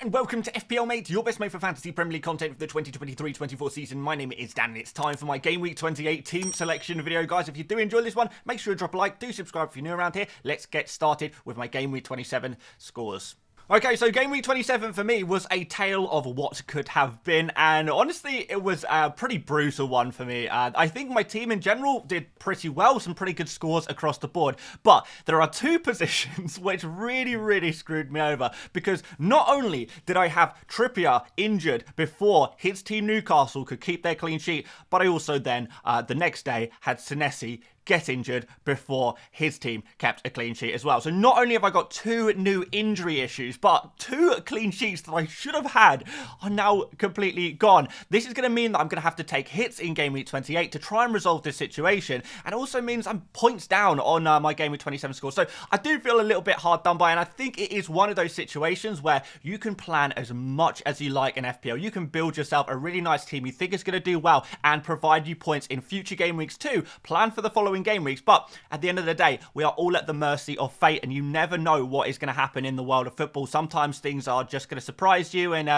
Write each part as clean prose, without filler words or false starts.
and welcome to FPL Mate, your best mate for fantasy Premier League content for the 2023-24 season. My name is Dan and it's time for my Game Week 28 team selection video. Guys, if you do enjoy this one, make sure to drop a like, do subscribe if you're new around here. Let's get started with my Game Week 27 scores. Okay, so Game Week 27 for me was a tale of what could have been, and honestly, it was a pretty brutal one for me. I think my team in general did pretty well, some pretty good scores across the board, but there are two positions which really screwed me over, because not only did I have Trippier injured before his team Newcastle could keep their clean sheet, but I also then, the next day, had Senesi get injured before his team kept a clean sheet as well. So not only have I got two new injury issues, but two clean sheets that I should have had are now completely gone. This is going to mean that I'm going to have to take hits in Game Week 28 to try and resolve this situation, and also means I'm points down on my Game Week 27 score. So I do feel a little bit hard done by, and I think it is one of those situations where you can plan as much as you like in FPL. You can build yourself a really nice team you think is going to do well and provide you points in future game weeks too. Plan for the following game weeks, but at the end of the day, we are all at the mercy of fate, and you never know what is going to happen in the world of football. Sometimes things are just going to surprise you, and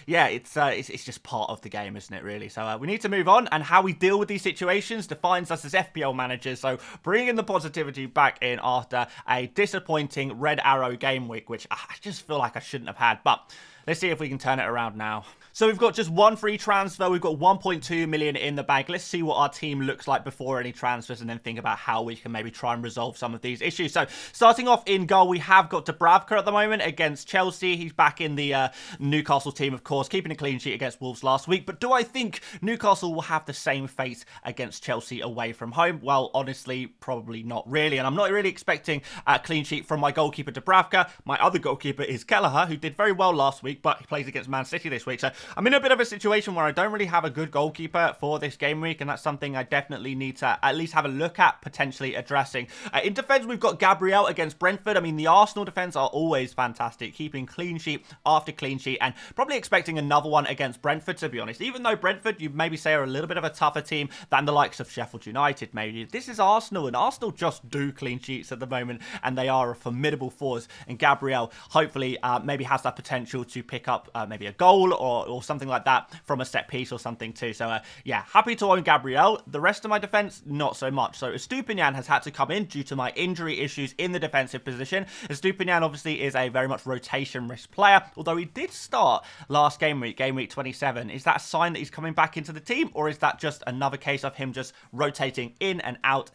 yeah, it's just part of the game, isn't it, really? So we need to move on, and how we deal with these situations defines us as FPL managers. So bringing the positivity back in after a disappointing red arrow game week, which I just feel like I shouldn't have had, but let's see if we can turn it around now. So we've got just one free transfer. We've got 1.2 million in the bank. Let's see what our team looks like before any transfers, and then think about how we can maybe try and resolve some of these issues. So starting off in goal, we have got Dubravka at the moment against Chelsea. He's back in the Newcastle team, of course, keeping a clean sheet against Wolves last week. But do I think Newcastle will have the same fate against Chelsea away from home? Well, honestly, probably not really. And I'm not really expecting a clean sheet from my goalkeeper Dubravka. My other goalkeeper is Kelleher, who did very well last week, but he plays against Man City this week. So I'm in a bit of a situation where I don't really have a good goalkeeper for this game week, and that's something I definitely need to at least have a look at, potentially addressing. In defence, we've got Gabriel against Brentford. I mean, the Arsenal defence are always fantastic, keeping clean sheet after clean sheet, and probably expecting another one against Brentford, to be honest. Even though Brentford, you maybe say, are a little bit of a tougher team than the likes of Sheffield United, maybe. This is Arsenal, and Arsenal just do clean sheets at the moment, and they are a formidable force, and Gabriel hopefully maybe has that potential to pick up maybe a goal or something like that from a set piece or something too. So yeah, happy to own Gabriel. The rest of my defense, not so much. So Estupinian has had to come in due to my injury issues in the defensive position. Estupinian obviously is a very much rotation risk player, although he did start last game week 27. Is that a sign that he's coming back into the team, or is that just another case of him just rotating in and out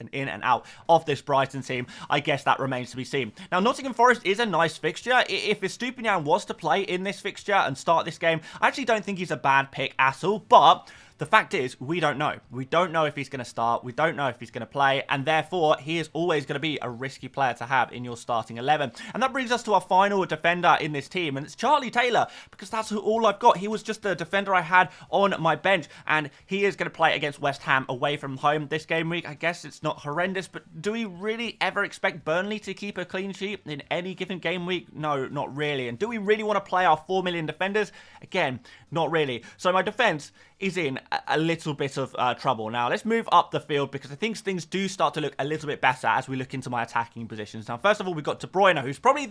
of this Brighton team? I guess that remains to be seen. Now, Nottingham Forest is a nice fixture. If Estupinian was to play in this fixture and start this game, I actually don't think he's a bad pick at all, but the fact is, we don't know. We don't know if he's going to start. We don't know if he's going to play. And therefore, he is always going to be a risky player to have in your starting 11. And that brings us to our final defender in this team. And it's Charlie Taylor, because that's all I've got. He was just the defender I had on my bench. And he is going to play against West Ham away from home this game week. I guess it's not horrendous, but do we really ever expect Burnley to keep a clean sheet in any given game week? No, not really. And do we really want to play our 4 million defenders? Again, not really. So my defense is in a little bit of trouble. Now, let's move up the field, because I think things do start to look a little bit better as we look into my attacking positions. Now, first of all, we've got De Bruyne, who's probably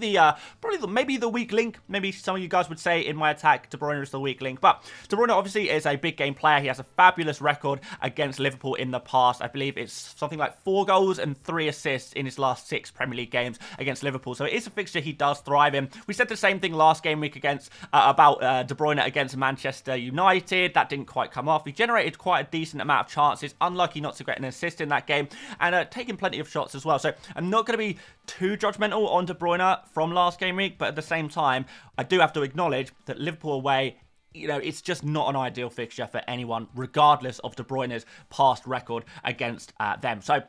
maybe the weak link. Maybe some of you guys would say in my attack, De Bruyne is the weak link. But De Bruyne obviously is a big game player. He has a fabulous record against Liverpool in the past. I believe it's something like 4 goals and 3 assists in his last 6 Premier League games against Liverpool. So it is a fixture he does thrive in. We said the same thing last game week against about De Bruyne against Manchester United. That didn't quite come off. He generated quite a decent amount of chances. Unlucky not to get an assist in that game, and taking plenty of shots as well. So I'm not going to be too judgmental on De Bruyne from last game week, but at the same time, I do have to acknowledge that Liverpool away, you know, it's just not an ideal fixture for anyone, regardless of De Bruyne's past record against them. So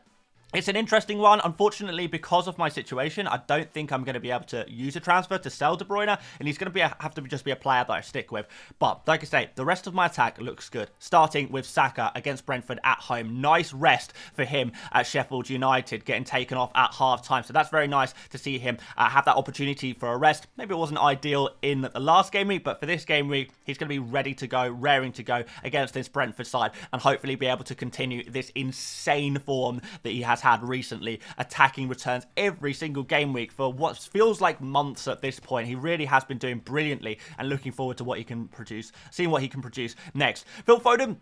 it's an interesting one. Unfortunately, because of my situation, I don't think I'm going to be able to use a transfer to sell De Bruyne, and he's going to have to just be a player that I stick with. But like I say, the rest of my attack looks good. Starting with Saka against Brentford at home. Nice rest for him at Sheffield United, getting taken off at half-time. So that's very nice to see him have that opportunity for a rest. Maybe it wasn't ideal in the last game week, but for this game week, he's going to be ready to go, raring to go against this Brentford side, and hopefully be able to continue this insane form that he has had recently attacking returns every single game week for what feels like months at this point. He really has been doing brilliantly, and looking forward to what he can produce, seeing what he can produce next. Phil Foden,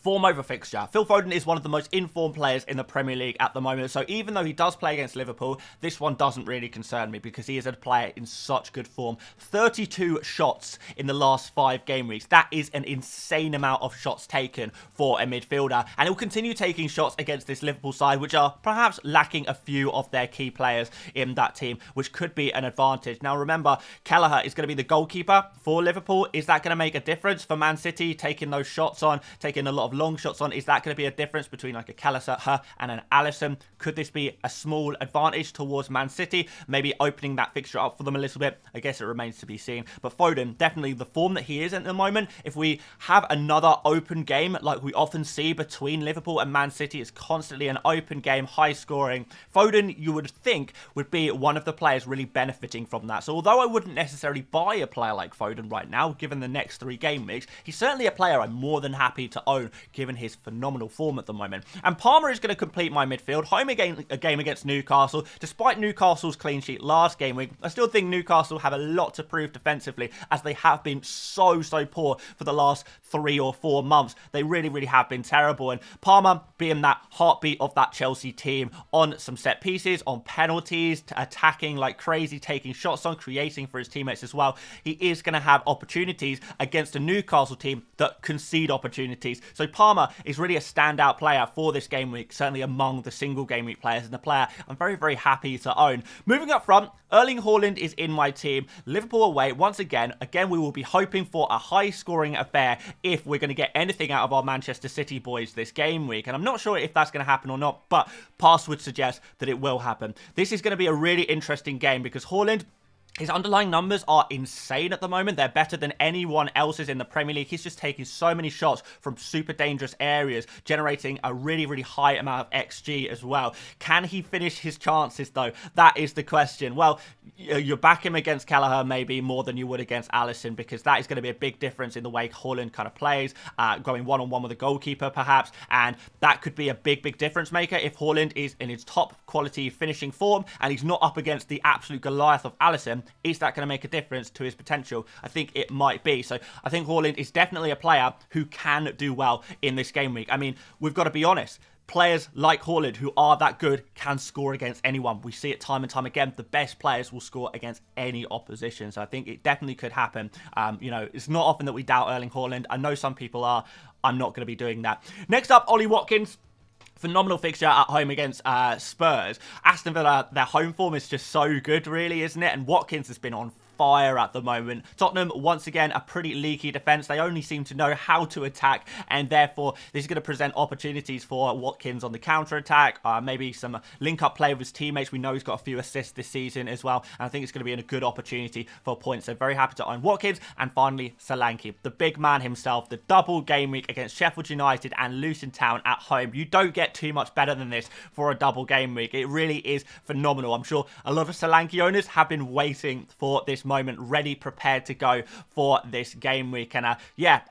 form over fixture. Phil Foden is one of the most informed players in the Premier League at the moment, so even though he does play against Liverpool, this one doesn't really concern me because he is a player in such good form. 32 shots in the last 5 game weeks. That is an insane amount of shots taken for a midfielder, and he'll continue taking shots against this Liverpool side, which are perhaps lacking a few of their key players in that team, which could be an advantage. Now remember, Kelleher is going to be the goalkeeper for Liverpool. Is that going to make a difference for Man City, taking those shots on, taking a lot of long shots on? Is that going to be a difference between like a Kelleher and an Alisson? Could this be a small advantage towards Man City, maybe opening that fixture up for them a little bit? I guess it remains to be seen. But Foden, definitely the form that he is at the moment, if we have another open game like we often see between Liverpool and Man City, it's constantly an open game, high scoring. Foden, you would think, would be one of the players really benefiting from that. So although I wouldn't necessarily buy a player like Foden right now, given the next 3 game weeks, he's certainly a player I'm more than happy to own, given his phenomenal form at the moment. And Palmer is going to complete my midfield. Home again, a game against Newcastle. Despite Newcastle's clean sheet last game week, I still think Newcastle have a lot to prove defensively, as they have been so poor for the last 3 or 4 months. They really have been terrible. And Palmer, being that heartbeat of that Chelsea team on some set pieces, on penalties, attacking like crazy, taking shots on, creating for his teammates as well, he is going to have opportunities against a Newcastle team that concede opportunities. So Palmer is really a standout player for this game week, certainly among the single game week players, and the player I'm very happy to own. Moving up front, Erling Haaland is in my team. Liverpool away, once again, we will be hoping for a high scoring affair if we're going to get anything out of our Manchester City boys this game week. And I'm not sure if that's going to happen or not, but past would suggest that it will happen. This is going to be a really interesting game because Haaland, his underlying numbers are insane at the moment. They're better than anyone else's in the Premier League. He's just taking so many shots from super dangerous areas, generating a really high amount of XG as well. Can he finish his chances, though? That is the question. Well, you back him against Kelleher maybe more than you would against Alisson, because that is going to be a big difference in the way Haaland kind of plays, going one-on-one with a goalkeeper perhaps, and that could be a big difference maker if Haaland is in his top quality finishing form and he's not up against the absolute Goliath of Alisson. Is that going to make a difference to his potential? I think it might be. So I think Haaland is definitely a player who can do well in this game week. I mean, we've got to be honest. Players like Haaland, who are that good, can score against anyone. We see it time and time again. The best players will score against any opposition. So I think it definitely could happen. It's not often that we doubt Erling Haaland. I know some people are. I'm not going to be doing that. Next up, Ollie Watkins. Phenomenal fixture at home against Spurs. Aston Villa, their home form is just so good, really, isn't it? And Watkins has been on fire at the moment. Tottenham, once again, a pretty leaky defence. They only seem to know how to attack, and therefore this is going to present opportunities for Watkins on the counter-attack, maybe some link-up play with his teammates. We know he's got a few assists this season as well, and I think it's going to be a good opportunity for points. So very happy to own Watkins. And finally, Solanke, the big man himself, the double game week against Sheffield United and Luton Town at home. You don't get too much better than this for a double game week. It really is phenomenal. I'm sure a lot of Solanke owners have been waiting for this moment, ready, prepared to go for this game week. And I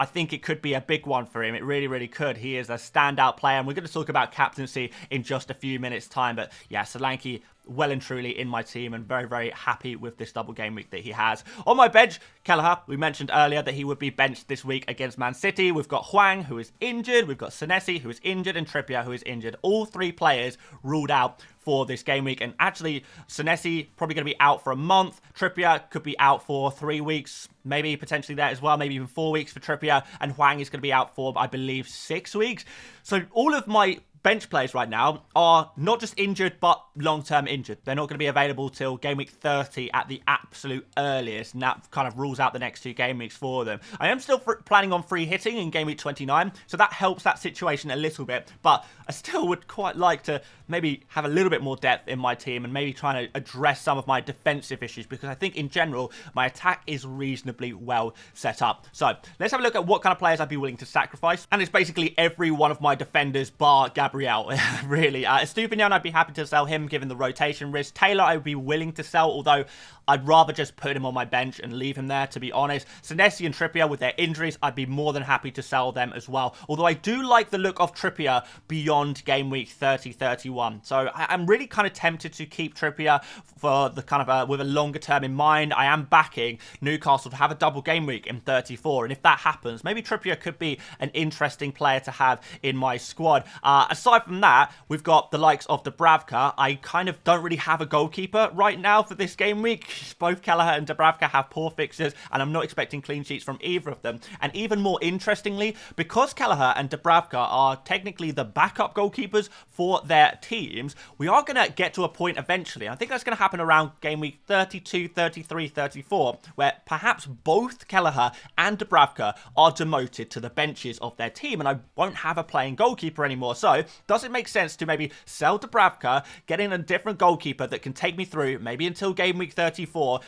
think it could be a big one for him. It really could. He is a standout player, and we're going to talk about captaincy in just a few minutes time. But yeah, Solanke, well and truly in my team, and very happy with this double game week that he has. On my bench, Kelleher, we mentioned earlier that he would be benched this week against Man City. We've got Hwang, who is injured. We've got Senesi, who is injured, and Trippier, who is injured. All 3 players ruled out for this game week. And actually, Senesi probably going to be out for a month. Trippier could be out for 3 weeks, maybe potentially there as well, maybe even 4 weeks for Trippier. And Hwang is going to be out for, I believe, 6 weeks. So all of my bench players right now are not just injured, but long-term injured. They're not going to be available till game week 30 at the absolute earliest, and that kind of rules out the next 2 game weeks for them. I am still planning on free hitting in game week 29, so that helps that situation a little bit, but I still would quite like to maybe have a little bit more depth in my team and maybe trying to address some of my defensive issues, because I think in general my attack is reasonably well set up. So let's have a look at what kind of players I'd be willing to sacrifice, and it's basically every one of my defenders bar Gabriel Gabriel, really. Stupinian, I'd be happy to sell him given the rotation risk. Taylor, I would be willing to sell, although I'd rather just put him on my bench and leave him there, to be honest. Senesi and Trippier, with their injuries, I'd be more than happy to sell them as well. Although I do like the look of Trippier beyond game week 30-31. So I'm really kind of tempted to keep Trippier for the kind of with a longer term in mind. I am backing Newcastle to have a double game week in 34. And if that happens, maybe Trippier could be an interesting player to have in my squad. Aside from that, we've got the likes of Dubravka. I kind of don't really have a goalkeeper right now for this game week. Both Kelleher and Dubravka have poor fixtures, and I'm not expecting clean sheets from either of them. And even more interestingly, because Kelleher and Dubravka are technically the backup goalkeepers for their teams, we are going to get to a point eventually. I think that's going to happen around game week 32, 33, 34, where perhaps both Kelleher and Dubravka are demoted to the benches of their team, and I won't have a playing goalkeeper anymore. So, does it make sense to maybe sell Dubravka, get in a different goalkeeper that can take me through maybe until game week 34,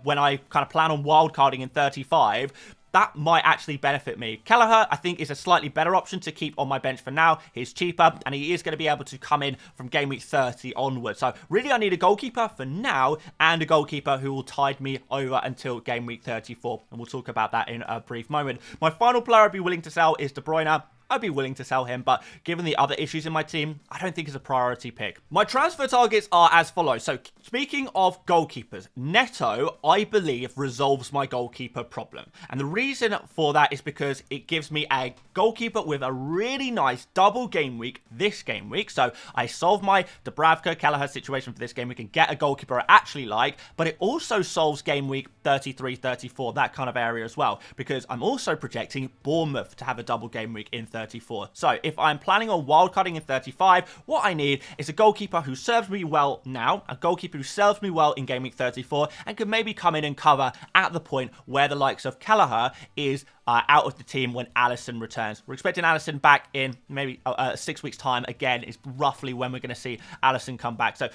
when I kind of plan on wildcarding in 35? That might actually benefit me. Kelleher, I think, is a slightly better option to keep on my bench for now. He's cheaper, and he is going to be able to come in from game week 30 onwards. So, really, I need a goalkeeper for now, and a goalkeeper who will tide me over until game week 34. And we'll talk about that in a brief moment. My final player I'd be willing to sell is De Bruyne. I'd be willing to sell him, but given the other issues in my team, I don't think it's a priority pick. My transfer targets are as follows. So, speaking of goalkeepers, Neto, I believe, resolves my goalkeeper problem. And the reason for that is because it gives me a goalkeeper with a really nice double game week this game week. So, I solve my Dubravka, Kelleher situation for this game week and get a goalkeeper I actually like, but it also solves game week 33, 34, that kind of area as well, because I'm also projecting Bournemouth to have a double game week in 34. So if I'm planning on wildcarding in 35, what I need is a goalkeeper who serves me well now, a goalkeeper who serves me well in game week 34, and could maybe come in and cover at the point where the likes of Kelleher is out of the team when Alisson returns. We're expecting Alisson back in maybe 6 weeks' time. Again, is roughly when we're going to see Alisson come back. So,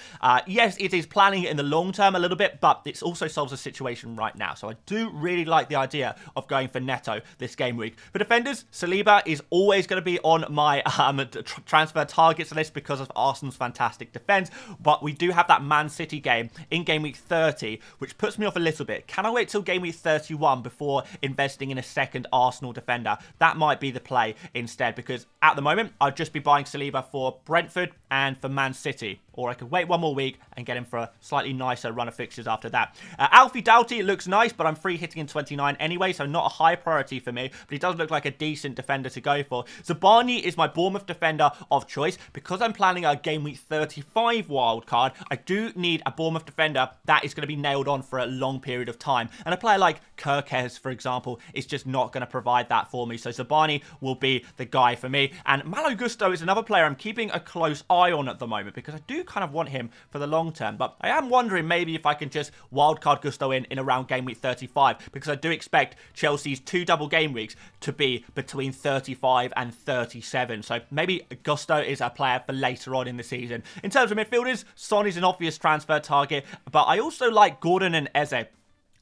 yes, it is planning it in the long term a little bit, but it also solves a situation right now. So I do really like the idea of going for Neto this game week. For defenders, Saliba is always going to be on my transfer targets list because of Arsenal's fantastic defense, but we do have that Man City game in game week 30, which puts me off a little bit. Can I wait till game week 31 before investing in a second Arsenal defender? That might be the play instead, because at the moment I'd just be buying Saliba for Brentford and for Man City, or I could wait one more week and get him for a slightly nicer run of fixtures after that. Alfie Doughty looks nice, but I'm free hitting in 29 anyway, so not a high priority for me, but he does look like a decent defender to go for. Zabani is my Bournemouth defender of choice. Because I'm planning a game week 35 wildcard, I do need a Bournemouth defender that is going to be nailed on for a long period of time, and a player like Kirkes, for example, is just not going to provide that for me, so Zabani will be the guy for me. And Malo Gusto is another player I'm keeping a close eye on at the moment, because I do kind of want him for the long term, but I am wondering maybe if I can just wildcard Gusto in around game week 35, because I do expect Chelsea's 2 double game weeks to be between 35 and 37, so maybe Gusto is a player for later on in the season. In terms of midfielders, Son is an obvious transfer target, but I also like Gordon and Eze.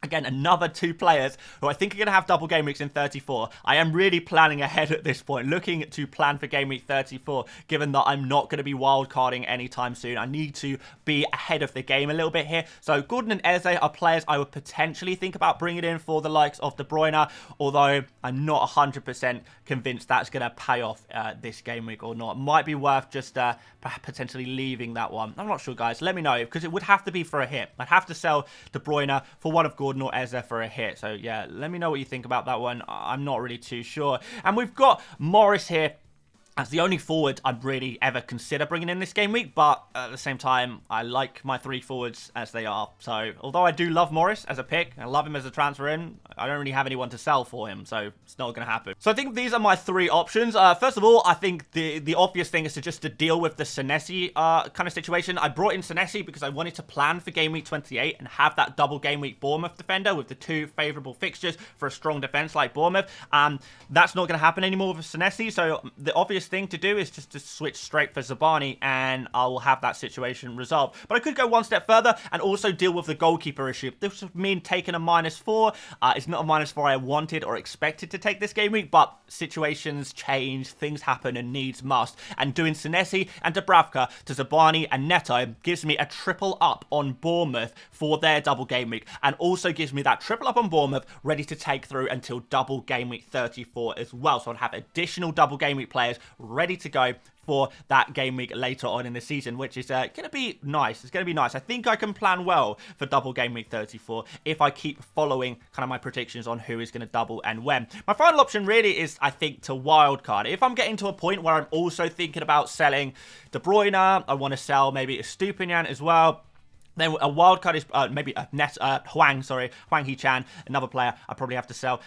Again, another 2 players who I think are going to have double game weeks in 34. I am really planning ahead at this point, looking to plan for game week 34, given that I'm not going to be wildcarding anytime soon. I need to be ahead of the game a little bit here. So Gordon and Eze are players I would potentially think about bringing in for the likes of De Bruyne, although I'm not 100% convinced that's going to pay off this game week or not. Might be worth just potentially leaving that one. I'm not sure, guys. Let me know, because it would have to be for a hit. I'd have to sell De Bruyne for one of Gordon or Eze for a hit. So yeah, let me know what you think about that one. I'm not really too sure. And we've got Morris here as the only forward I'd really ever consider bringing in this game week, but at the same time, I like my 3 forwards as they are. So, although I do love Morris as a pick, I love him as a transfer in, I don't really have anyone to sell for him, so it's not going to happen. So I think these are my 3 options. First of all, I think the obvious thing is to deal with the Senesi kind of situation. I brought in Senesi because I wanted to plan for game week 28 and have that double game week Bournemouth defender with the 2 favourable fixtures for a strong defence like Bournemouth. That's not going to happen anymore with Senesi, so the obvious thing to do is just to switch straight for Zabani, and I will have that situation resolved. But I could go one step further and also deal with the goalkeeper issue. This would mean taking a -4. It's it's not a -4 I wanted or expected to take this game week, but situations change, things happen, and needs must. And doing Senesi and Dubravka to Zabani and Neto gives me a triple up on Bournemouth for their double game week, and also gives me that triple up on Bournemouth ready to take through until double game week 34 as well. So I'd have additional double game week players ready to go for that game week later on in the season, which is going to be nice. It's going to be nice. I think I can plan well for double game week 34 if I keep following kind of my predictions on who is going to double and when. My final option really is, I think, to wildcard. If I'm getting to a point where I'm also thinking about selling De Bruyne, I want to sell maybe a Stupinian as well. Then a wildcard is maybe Hwang Hee-chan, another player I probably have to sell.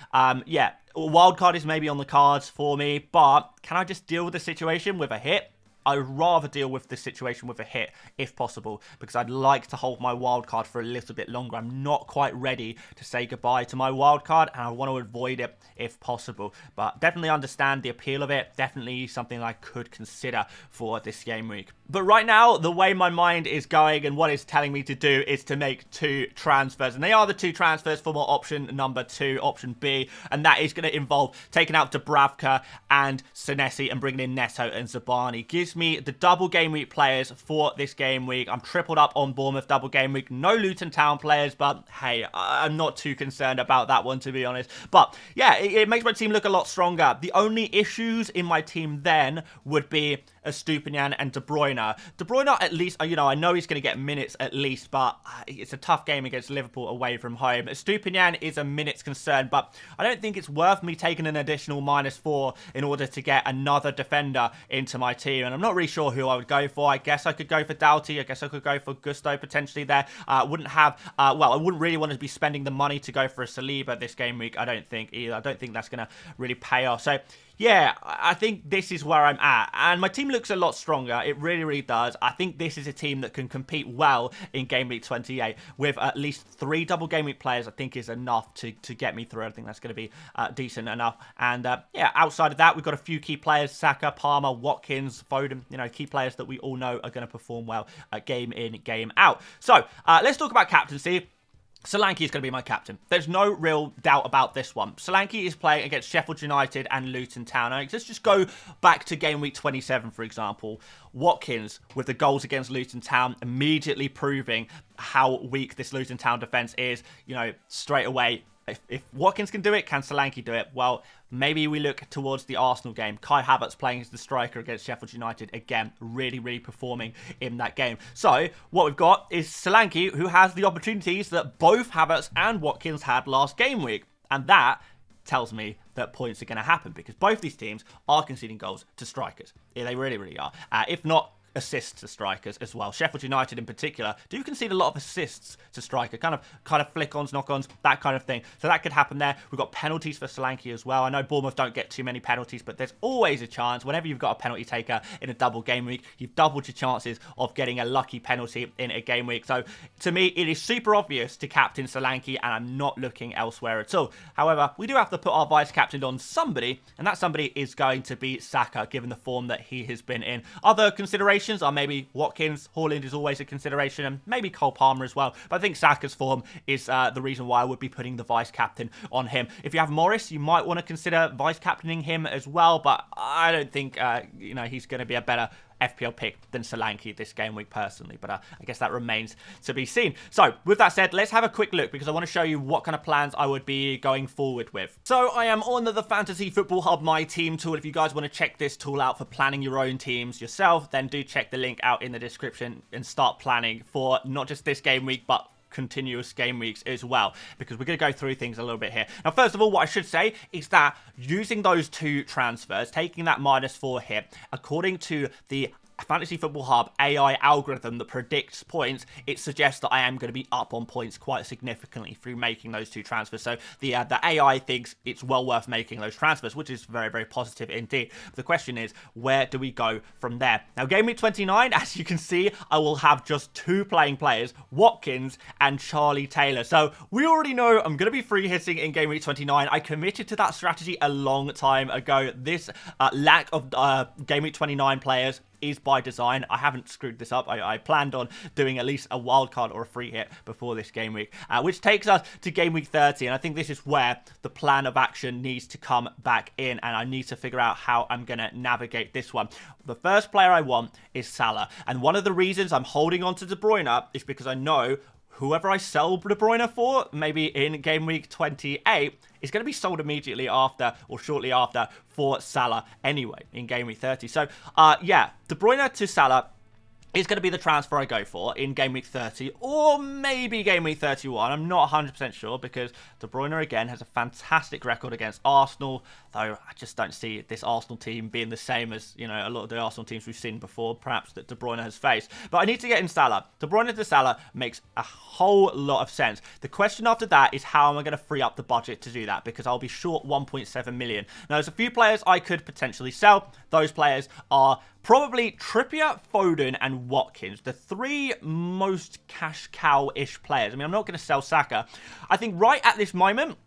Yeah, wildcard is maybe on the cards for me, but can I just deal with the situation with a hit? I'd rather deal with this situation with a hit, if possible, because I'd like to hold my wildcard for a little bit longer. I'm not quite ready to say goodbye to my wildcard, and I want to avoid it if possible. But definitely understand the appeal of it. Definitely something I could consider for this game week. But right now, the way my mind is going and what it's telling me to do is to make 2 transfers. And they are the 2 transfers for my option number 2, option B. And that is going to involve taking out Dubravka and Senesi and bringing in Neto and Zabani. Gives me the double game week players for this game week. I'm tripled up on Bournemouth double game week. No Luton Town players, but hey, I'm not too concerned about that one, to be honest. But yeah, it makes my team look a lot stronger. The only issues in my team then would be Stupinian and De Bruyne. De Bruyne, at least, you know, I know he's going to get minutes at least, but it's a tough game against Liverpool away from home. Stupinian is a minutes concern, but I don't think it's worth me taking an additional -4 in order to get another defender into my team. And I'm not really sure who I would go for. I guess I could go for Doughty. I guess I could go for Gusto potentially there. I wouldn't have, well, I wouldn't really want to be spending the money to go for a Saliba this game week, I don't think either. I don't think that's going to really pay off. So yeah, I think this is where I'm at. And my team looks a lot stronger. It really, really does. I think this is a team that can compete well in Game Week 28 with at least 3 double Game Week players, I think is enough to get me through. I think that's going to be decent enough. And yeah, outside of that, we've got a few key players, Saka, Palmer, Watkins, Foden, you know, key players that we all know are going to perform well game in, game out. So let's talk about captaincy. Solanke is going to be my captain. There's no real doubt about this one. Solanke is playing against Sheffield United and Luton Town. And let's just go back to game week 27, for example. Watkins, with the goals against Luton Town, immediately proving how weak this Luton Town defence is. You know, straight away, if Watkins can do it, can Solanke do it? Well, maybe we look towards the Arsenal game. Kai Havertz playing as the striker against Sheffield United. Again, really, really performing in that game. So, what we've got is Solanke, who has the opportunities that both Havertz and Watkins had last game week. And that tells me that points are going to happen, because both these teams are conceding goals to strikers. Yeah, they really, really are. If not assists to strikers as well. Sheffield United in particular do concede a lot of assists to striker, kind of flick-ons, knock-ons, that kind of thing. So that could happen there. We've got penalties for Solanke as well. I know Bournemouth don't get too many penalties, but there's always a chance. Whenever you've got a penalty taker in a double game week, you've doubled your chances of getting a lucky penalty in a game week. So to me, it is super obvious to captain Solanke, and I'm not looking elsewhere at all. However, we do have to put our vice-captain on somebody, and that somebody is going to be Saka, given the form that he has been in. Other considerations are maybe Watkins, Haaland is always a consideration, and maybe Cole Palmer as well. But I think Saka's form is the reason why I would be putting the vice-captain on him. If you have Morris, you might want to consider vice-captaining him as well, but I don't think you know, he's going to be a better FPL pick than Solanke this game week personally, but I guess that remains to be seen. So with that said, let's have a quick look, because I want to show you what kind of plans I would be going forward with. So I am on the Fantasy Football Hub My Team tool. If you guys want to check this tool out for planning your own teams yourself, then do check the link out in the description and start planning for not just this game week, but continuous game weeks as well, because we're going to go through things a little bit here. Now, first of all, what I should say is that using those 2 transfers, taking that -4 hit, according to the Fantasy Football Hub AI algorithm that predicts points, it suggests that I am going to be up on points quite significantly through making those 2 transfers. So the AI thinks it's well worth making those transfers, which is very, very positive indeed. But the question is, where do we go from there? Now, Game Week 29, as you can see, I will have just 2 playing players, Watkins and Charlie Taylor. So we already know I'm going to be free hitting in Game Week 29. I committed to that strategy a long time ago. This lack of Game Week 29 players is by design. I haven't screwed this up. I planned on doing at least a wild card or a free hit before this game week, which takes us to game week 30. And I think this is where the plan of action needs to come back in, and I need to figure out how I'm going to navigate this one. The first player I want is Salah. And one of the reasons I'm holding on to De Bruyne is because I know whoever I sell De Bruyne for, maybe in game week 28, is going to be sold immediately after or shortly after for Salah anyway in game week 30. So, yeah, De Bruyne to Salah is going to be the transfer I go for in game week 30 or maybe game week 31. I'm not 100% sure because De Bruyne, again, has a fantastic record against Arsenal, though I just don't see this Arsenal team being the same as, you know, a lot of the Arsenal teams we've seen before, perhaps that De Bruyne has faced. But I need to get in Salah. De Bruyne to Salah makes a whole lot of sense. The question after that is how am I going to free up the budget to do that, because I'll be short 1.7 million. Now, there's a few players I could potentially sell. Those players are probably Trippier, Foden, and Watkins, the three most cash cow-ish players. I mean, I'm not going to sell Saka. I think right at this moment,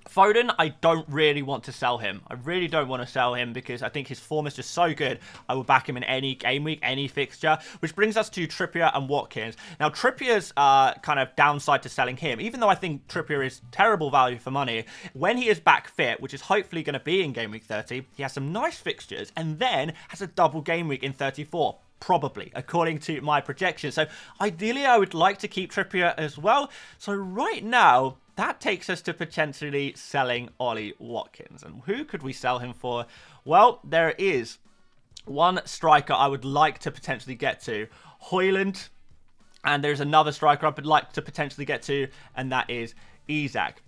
Foden, I don't really want to sell him. I really don't want to sell him because I think his form is just so good. I will back him in any game week, any fixture, which brings us to Trippier and Watkins. Now, Trippier's kind of downside to selling him, even though I think Trippier is terrible value for money, when he is back fit, which is hopefully going to be in game week 30, he has some nice fixtures and then has a double game week in 34. Probably, according to my projections. So ideally, I would like to keep Trippier as well. So right now, that takes us to potentially selling Ollie Watkins. And who could we sell him for? Well, there is one striker I would like to potentially get to, Højlund. And there's another striker I would like to potentially get to, and that is Isak.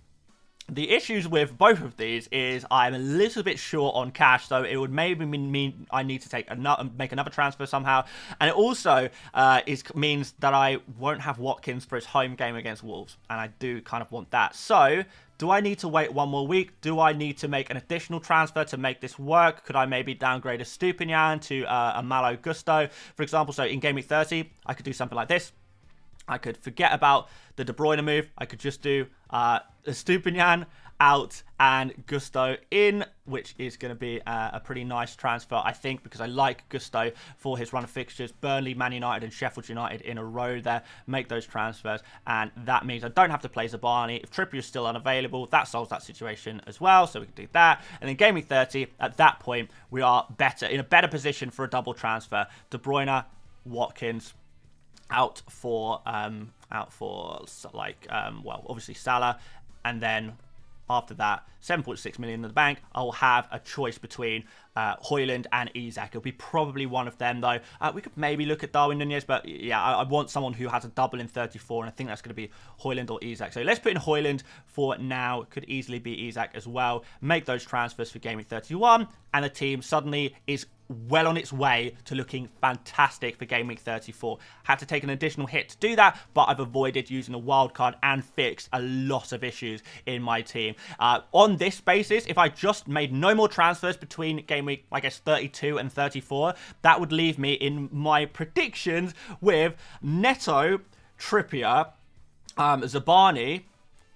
The issues with both of these is I'm a little bit short on cash, so it would maybe mean I need to make another transfer somehow. And it also means that I won't have Watkins for his home game against Wolves, and I do kind of want that. So, do I need to wait one more week? Do I need to make an additional transfer to make this work? Could I maybe downgrade a Stupinian to a Malo Gusto, for example? So in game week 30, I could do something like this. I could forget about the De Bruyne move. I could just do Stupinian out and Gusto in, which is going to be a pretty nice transfer, I think, because I like Gusto for his run of fixtures. Burnley, Man United and Sheffield United in a row there. Make those transfers, and that means I don't have to play Zabani. If Trippier is still unavailable, that solves that situation as well, so we can do that. And then game week 30, at that point, we are in a better position for a double transfer. De Bruyne, Watkins, out for obviously Salah, and then after that 7.6 million in the bank. I'll have a choice between Højlund and Isak. It'll be probably one of them though. We could maybe look at Darwin Nunez, but yeah, I want someone who has a double in 34, and I think that's going to be Højlund or Isak. So let's put in Højlund for now. Could easily be Isak as well. Make those transfers for game week 31, and the team suddenly is well on its way to looking fantastic for game week 34. Had to take an additional hit to do that, but I've avoided using a wild card and fixed a lot of issues in my team. On this basis, if I just made no more transfers between game week, I guess, 32 and 34, that would leave me in my predictions with Neto, Trippier, Zabani,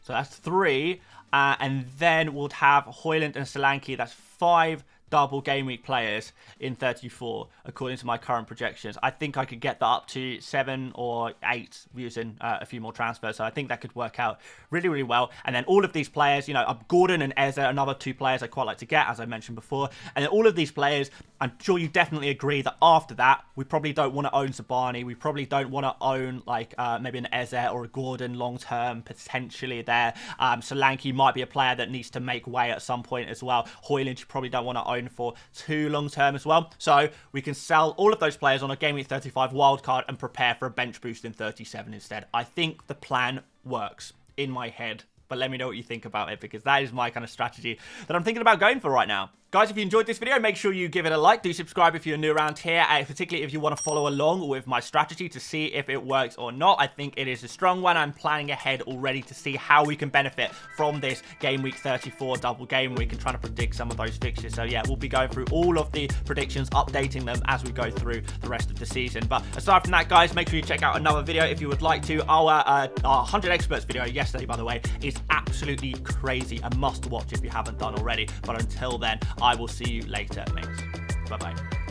so that's 3, and then we'll have Højlund and Solanke, that's 5 double game week players in 34 according to my current projections. I think I could get that up to 7 or 8 using a few more transfers, so I think that could work out really, really well. And then all of these players, you know, Gordon and Eze, another 2 players I quite like to get, as I mentioned before. And then all of these players, I'm sure you definitely agree that after that, we probably don't want to own Zabani. We probably don't want to own like maybe an Eze or a Gordon long term potentially there. Solanke might be a player that needs to make way at some point as well. Højlund you probably don't want to own for too long term as well. So we can sell all of those players on a game week 35 wildcard and prepare for a bench boost in 37 instead. I think the plan works in my head, but let me know what you think about it, because that is my kind of strategy that I'm thinking about going for right now. Guys, if you enjoyed this video, make sure you give it a like. Do subscribe if you're new around here, particularly if you want to follow along with my strategy to see if it works or not. I think it is a strong one. I'm planning ahead already to see how we can benefit from this game week 34 double game week and trying to predict some of those fixtures. So yeah, we'll be going through all of the predictions, updating them as we go through the rest of the season. But aside from that, guys, make sure you check out another video if you would like to. Our 100 experts video yesterday, by the way, is absolutely crazy. A must watch if you haven't done already. But until then, I will see you later, mates. Bye-bye.